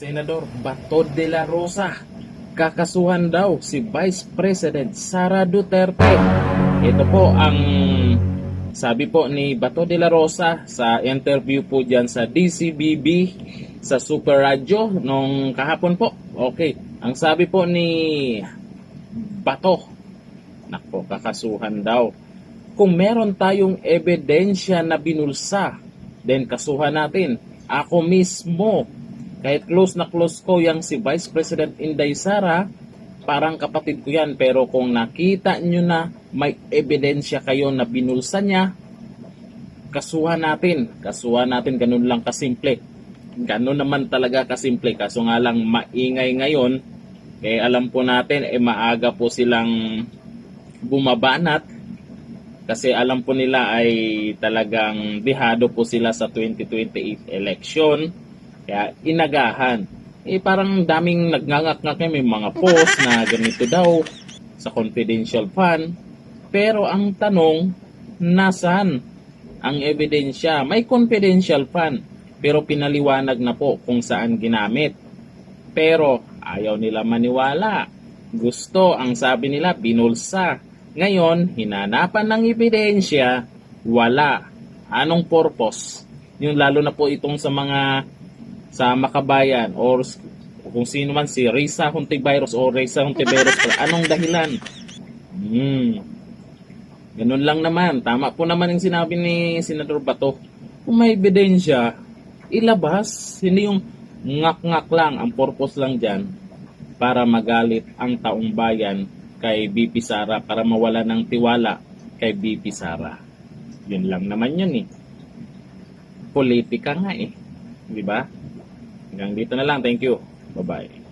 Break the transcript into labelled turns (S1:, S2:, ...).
S1: Senador Bato de la Rosa, kakasuhan daw si Vice President Sara Duterte. Ito po ang sabi po ni Bato de la Rosa sa interview po dyan sa DCBB sa Super Radio nung kahapon po. Okay, ang sabi po ni Bato, nako, kakasuhan daw. Kung meron tayong ebidensya na binulsa, then kasuhan natin. Ako mismo, kahit close na close ko yang si Vice President Inday Sara, parang kapatid ko yan. Pero kung nakita nyo na may ebidensya kayo na binulsa niya, kasuhan natin. Kasuhan natin, ganun lang kasimple. Ganun naman talaga kasimple. Kaso nga lang maingay ngayon, alam po natin, maaga po silang bumabanat. Kasi alam po nila ay talagang bihado po sila sa 2028 election. Kaya inagahan. Parang daming nagngangat-ngak, may mga post na ganito daw sa confidential fund. Pero ang tanong, nasaan ang ebidensya? May confidential fund, pero pinaliwanag na po kung saan ginamit. Pero ayaw nila maniwala. Gusto, ang sabi nila, binulsa. Ngayon, hinanapan ng ebidensya, wala. Anong purpose? Yung lalo na po itong sa mga sa Makabayan or kung sino man, si Risa Hontiveros o Risa Hontiveros, anong dahilan? Ganun lang naman. Tama po naman yung sinabi ni Senador Bato. Kung may ebidensya, ilabas. Hindi yung ngak-ngak lang. Ang purpose lang dyan para magalit ang taong bayan kay BP Sara, para mawala ng tiwala kay BP Sara. Yun lang naman yun eh. Politika nga eh. Di ba? Hanggang dito na lang. Thank you. Bye-bye.